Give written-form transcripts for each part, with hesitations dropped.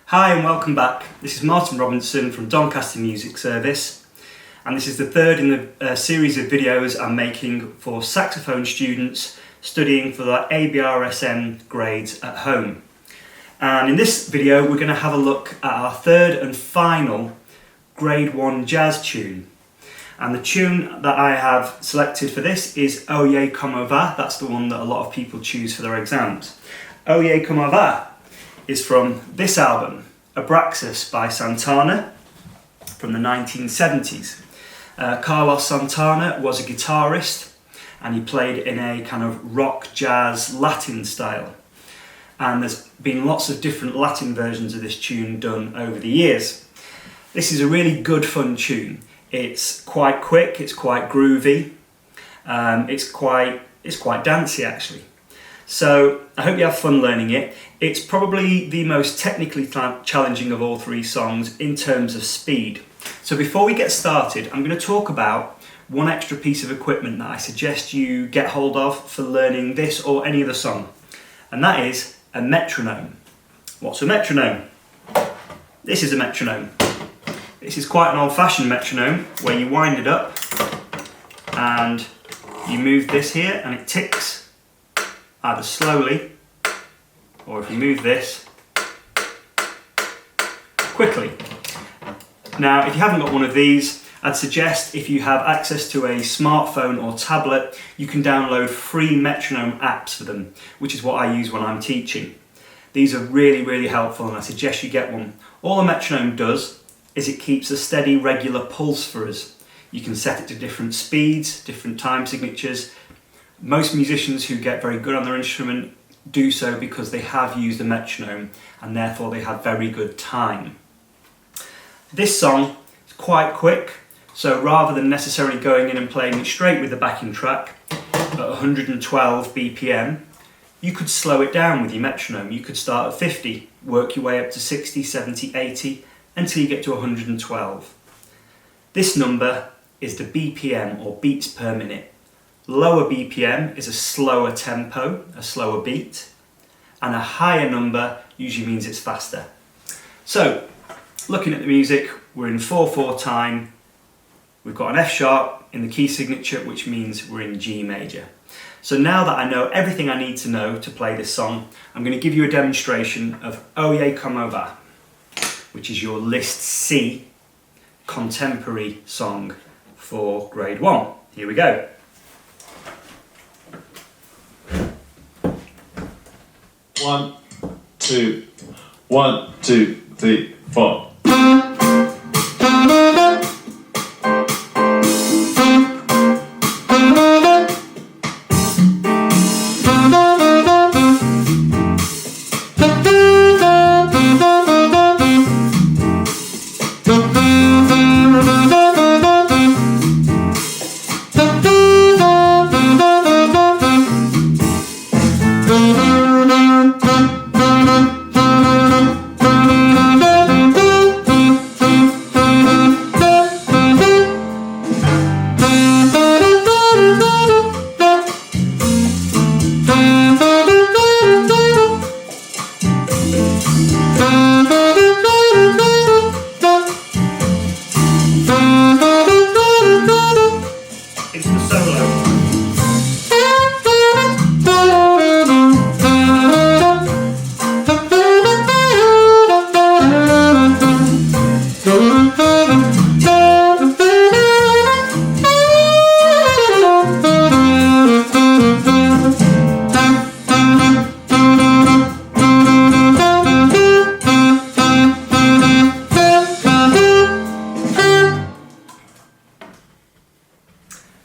Hi and welcome back. This is Martin Robinson from Doncaster Music Service, and this is the third in the series of videos I'm making for saxophone students studying for their ABRSM grades at home. And in this video we're going to have a look at our third and final grade 1 jazz tune. And the tune that I have selected for this is Oye Como Va. That's the one that a lot of people choose for their exams. Oye Como Va is from this album, Abraxas by Santana, from the 1970s. Carlos Santana was a guitarist and he played in a kind of rock, jazz, Latin style. And there's been lots of different Latin versions of this tune done over the years. This is a really good fun tune. It's quite quick, it's quite groovy, it's quite dancey actually. So I hope you have fun learning it. It's probably the most technically challenging of all three songs in terms of speed. So before we get started, I'm going to talk about one extra piece of equipment that I suggest you get hold of for learning this or any other song. And that is a metronome. What's a metronome? This is a metronome. This is quite an old-fashioned metronome where you wind it up and you move this here and it ticks either slowly, or if you move this quickly. Now, if you haven't got one of these, I'd suggest if you have access to a smartphone or tablet, you can download free metronome apps for them, which is what I use when I'm teaching. These are really helpful and I suggest you get one. All a metronome does is it keeps a steady, regular pulse for us. You can set it to different speeds, different time signatures. Most musicians who get very good on their instrument do so because they have used a metronome and therefore they have very good time. This song is quite quick, so rather than necessarily going in and playing it straight with the backing track at 112 BPM, you could slow it down with your metronome. You could start at 50, work your way up to 60, 70, 80, until you get to 112. This number is the BPM, or beats per minute. Lower BPM is a slower tempo, a slower beat, and a higher number usually means it's faster. So, looking at the music, we're in 4/4 time. We've got an F sharp in the key signature, which means we're in G major. So now that I know everything I need to know to play this song, I'm going to give you a demonstration of Oye Como Va, which is your List C contemporary song for grade 1. Here we go. One, two, 1, 2, 3, 4.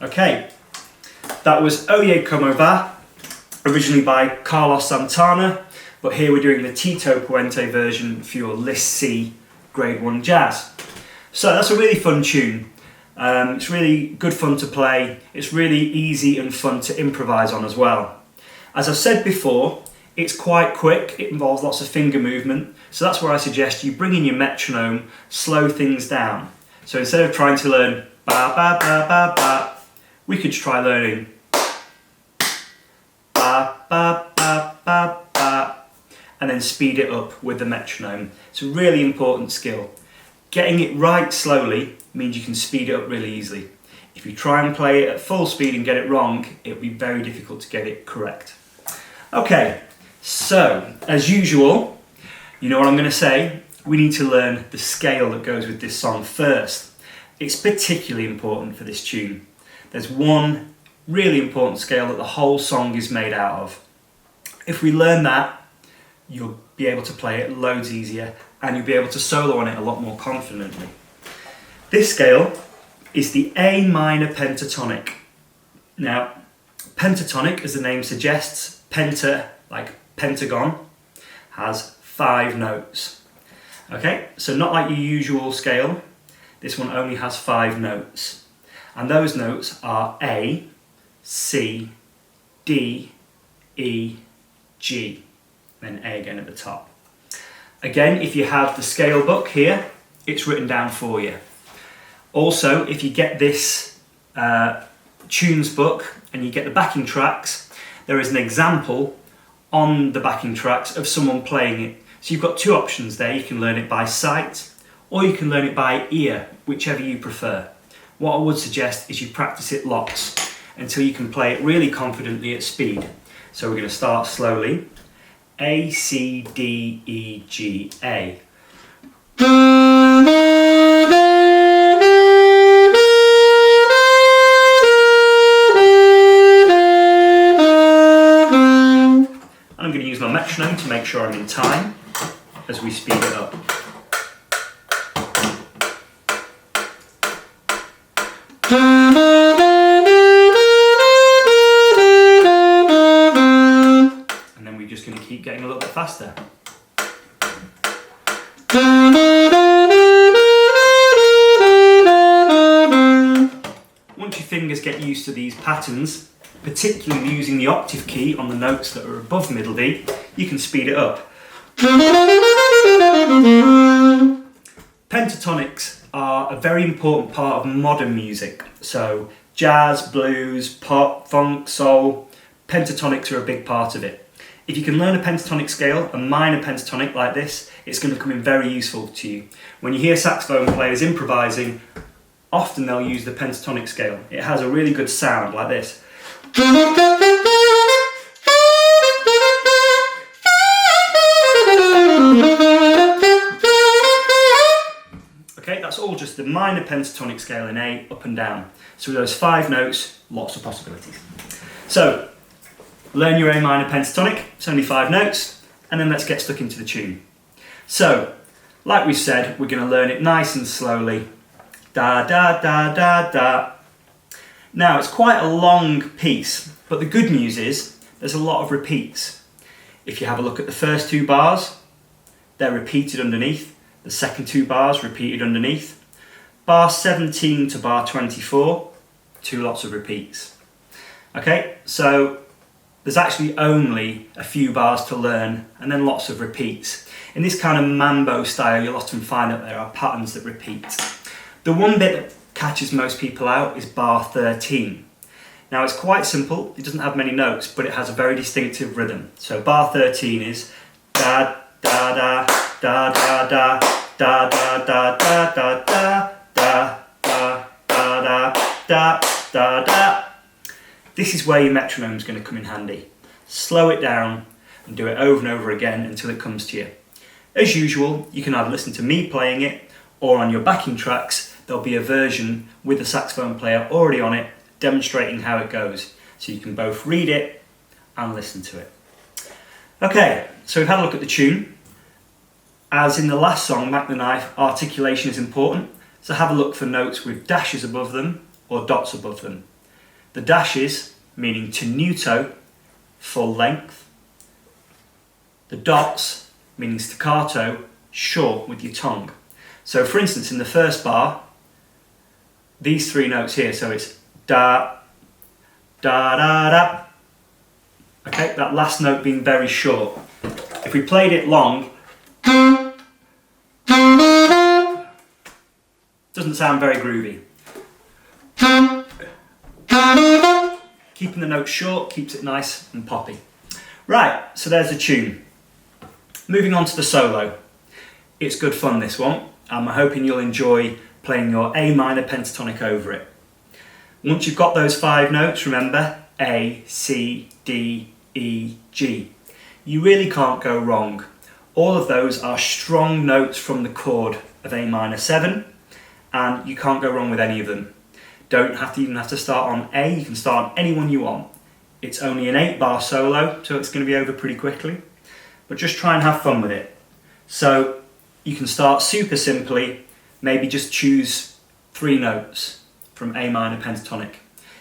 Okay, that was Oye Como Va, originally by Carlos Santana, but here we're doing the Tito Puente version for your List C grade 1 jazz. So that's a really fun tune. It's really good fun to play. It's really easy and fun to improvise on as well. As I've said before, it's quite quick, it involves lots of finger movement, so that's where I suggest you bring in your metronome, slow things down. So instead of trying to learn ba ba ba ba ba, we could try learning ba ba ba ba ba, and then then speed it up with the metronome. It's a really important skill. Getting it right slowly means you can speed it up really easily. If you try and play it at full speed and get it wrong, it'll be very difficult to get it correct. Okay, so as usual, you know what I'm going to say? We need to learn the scale that goes with this song first. It's particularly important for this tune. There's one really important scale that the whole song is made out of. If we learn that, you'll be able to play it loads easier and you'll be able to solo on it a lot more confidently. This scale is the A minor pentatonic. Now, pentatonic, as the name suggests, penta, like pentagon, has 5 notes. Okay, so not like your usual scale, this one only has 5 notes. And those notes are A, C, D, E, G, then A again at the top. Again, if you have the scale book here, it's written down for you. Also, if you get this tunes book and you get the backing tracks, there is an example on the backing tracks of someone playing it. So you've got 2 options there. You can learn it by sight or you can learn it by ear, whichever you prefer. What I would suggest is you practice it lots until you can play it really confidently at speed. So we're going to start slowly. A, C, D, E, G, A. I'm going to use my metronome to make sure I'm in time as we speed it up. And then we're just going to keep getting a little bit faster. Once your fingers get used to these patterns, particularly using the octave key on the notes that are above middle D, you can speed it up. Pentatonics are a very important part of modern music. So jazz, blues, pop, funk, soul, pentatonics are a big part of it. If you can learn a pentatonic scale, a minor pentatonic like this, it's going to come in very useful to you. When you hear saxophone players improvising, often they'll use the pentatonic scale. It has a really good sound like this. Okay, that's all just the minor pentatonic scale in A, up and down. So with those 5 notes, lots of possibilities. So, learn your A minor pentatonic, it's only 5 notes, and then let's get stuck into the tune. So, like we said, we're going to learn it nice and slowly. Da da da da da. Now, it's quite a long piece, but the good news is there's a lot of repeats. If you have a look at the first 2 bars, they're repeated underneath. The second 2 bars repeated underneath. Bar 17 to bar 24, 2 lots of repeats. Okay, so there's actually only a few bars to learn and then lots of repeats. In this kind of mambo style, you'll often find that there are patterns that repeat. The one bit that catches most people out is bar 13. Now it's quite simple, it doesn't have many notes, but it has a very distinctive rhythm. So bar 13 is da da da da da da da da da da da da da da da da da da. This is where your metronome is going to come in handy. Slow it down and do it over and over again until it comes to you. As usual, you can either listen to me playing it or on your backing tracks there'll be a version with the saxophone player already on it demonstrating how it goes. So you can both read it and listen to it. Okay, so we've had a look at the tune. As in the last song, Mac the Knife, articulation is important. So have a look for notes with dashes above them or dots above them. The dashes, meaning tenuto, full length. The dots, meaning staccato, short with your tongue. So for instance, in the first bar, these 3 notes here, so it's da, da, da, da. Okay, that last note being very short. If we played it long, doesn't sound very groovy. Keeping the note short keeps it nice and poppy. Right, so there's the tune. Moving on to the solo. It's good fun, this one. I'm hoping you'll enjoy playing your A minor pentatonic over it. Once you've got those 5 notes, remember A, C, D, E, G. You really can't go wrong. All of those are strong notes from the chord of A minor 7, and you can't go wrong with any of them. Don't even have to start on A, you can start on any one you want. It's only an 8-bar solo, so it's going to be over pretty quickly, but just try and have fun with it. So you can start super simply, maybe just choose 3 notes from A minor pentatonic.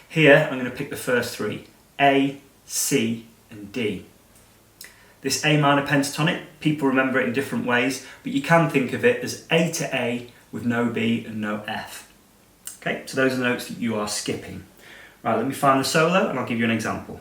Here I'm going to pick the first 3, A, C and D. This A minor pentatonic, people remember it in different ways, but you can think of it as A to A with no B and no F. Okay, so those are the notes that you are skipping. Right, let me find the solo and I'll give you an example.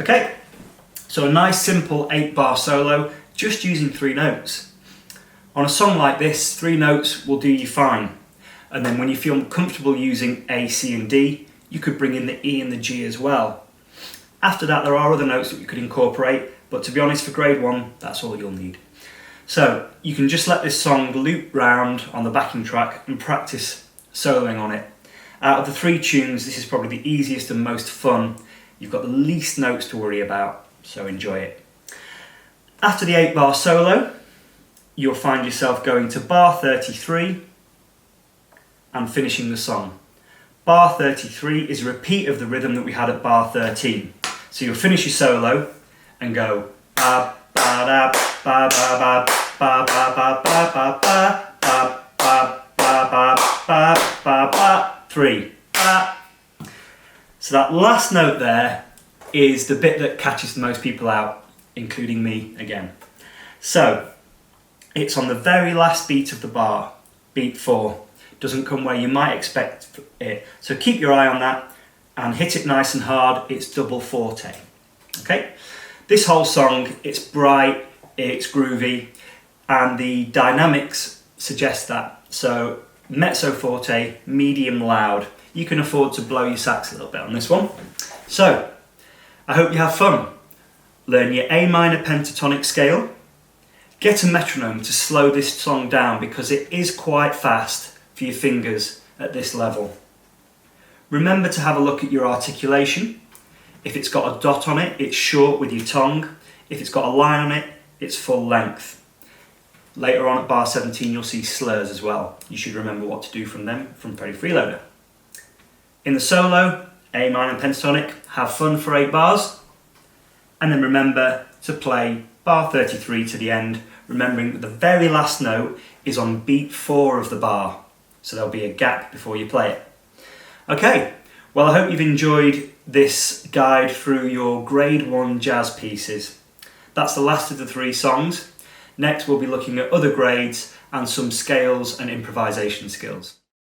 Okay, so a nice simple 8-bar solo just using 3 notes. On a song like this, 3 notes will do you fine. And then when you feel comfortable using A, C and D, you could bring in the E and the G as well. After that, there are other notes that you could incorporate, but to be honest, for grade 1, that's all you'll need. So you can just let this song loop round on the backing track and practice soloing on it. Out of the 3 tunes, this is probably the easiest and most fun. You've got the least notes to worry about, so enjoy it. After the 8-bar solo, you'll find yourself going to bar 33 and finishing the song. Bar 33 is a repeat of the rhythm that we had at bar 13. So you'll finish your solo and go ba ba da ba ba ba ba ba ba ba ba ba ba ba ba ba ba 3 ba. So that last note there is the bit that catches most people out, including me again. So it's on the very last beat of the bar, beat 4. Doesn't come where you might expect it. So keep your eye on that and hit it nice and hard. It's double forte. Okay? This whole song, it's bright, it's groovy, and the dynamics suggest that. So mezzo forte, medium loud. You can afford to blow your sax a little bit on this one. So I hope you have fun. Learn your A minor pentatonic scale. Get a metronome to slow this song down because it is quite fast for your fingers at this level. Remember to have a look at your articulation. If it's got a dot on it, it's short with your tongue. If it's got a line on it, it's full length. Later on at bar 17 you'll see slurs as well. You should remember what to do from them from Freddie Freeloader. In the solo, A minor pentatonic, have fun for 8 bars, and then remember to play bar 33 to the end, remembering that the very last note is on beat 4 of the bar, so there'll be a gap before you play it. Okay, well I hope you've enjoyed this guide through your grade 1 jazz pieces. That's the last of the 3 songs. Next we'll be looking at other grades and some scales and improvisation skills.